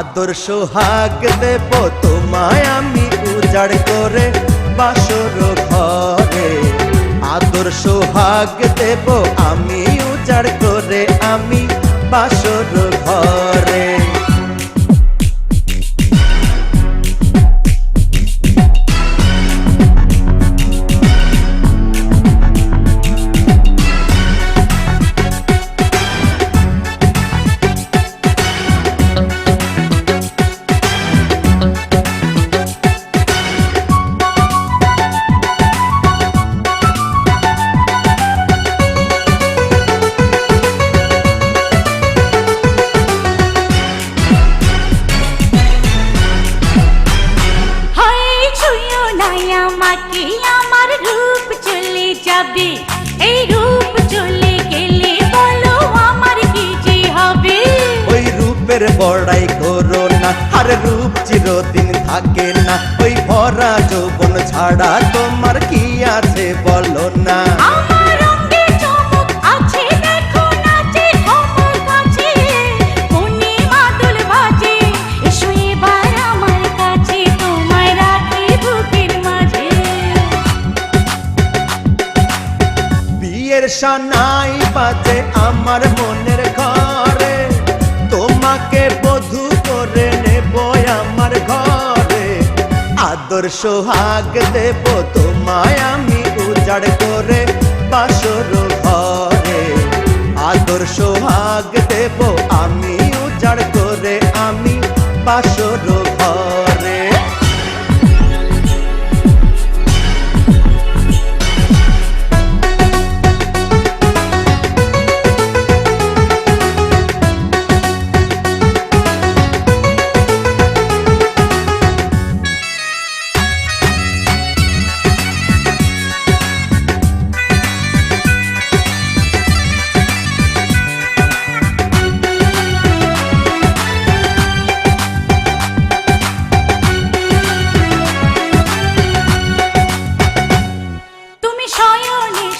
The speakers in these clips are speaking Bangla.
আদর সোহাগ দেব তোমায় আমি উজাড় করে বাসর ঘরে। আদর সোহাগ দেব আমি উজাড় করে আমি বাসর ঘরে। আমার রূপ চলে যাবে, এই রূপ চলে গেলে বলো আমার কি যে হবে। ওই রূপের বড়াই করো না, আর রূপ চিরদিন থাকে না। ওই ভরা যৌবন ছাড়া তোমার কি আছে বলো না। আমার অঙ্গে চমক আছে, দেখো নাচে ধমক আছে, মনে মাদল বাজে। এসো এবার আমার কাছে, তোমায় রাখি বুকের মাঝে। বিয়ের সানাই বাজে আমার মনের ঘরে, তোমাকে বধূ করে নেব আমার ঘরে। আদর সোহাগ দেব তোমায় আমি উজাড় করে বাসর ঘরে। আদর সোহাগ দেব আমি উজাড় করে আমি বাসর ঘরে।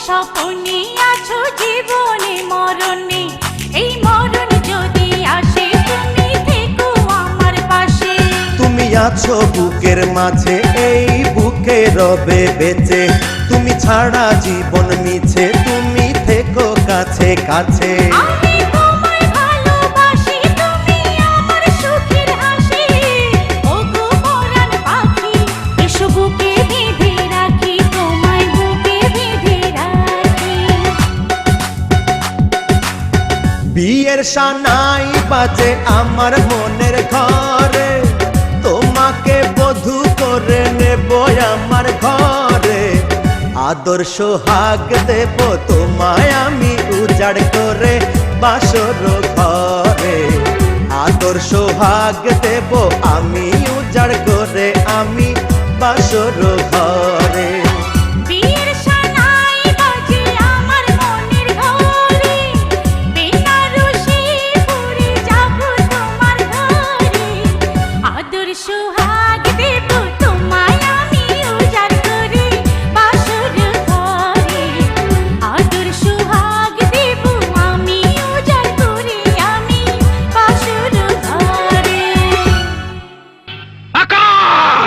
স্বপনে আছো জীবনে মরণে, এই মরণ যদি আসে তুমি থেকো আমার পাশে। তুমি আছো বুকের মাঝে, এই বুকে রবে বেঁচে। তুমি ছাড়া জীবন মিছে, তুমি থেকো কাছে কাছে। আমি তোমায় ভালোবাসি, তুমি আমার সুখের হাসি। ওগো পরাণ পাখি, এসো বুকে বেঁধে রাখি, তোমায় বুকে বেঁধে রাখি। বিয়ের সানাই বাজে আমার মনের ঘরে, তোমাকে বধূ করে নেব আমার ঘরে। আদর সোহাগ দেব তোমায় আমি উজাড় করে বাসর ঘরে। আদর সোহাগ দেব আমি উজাড় করে আমি বাসর ঘরে।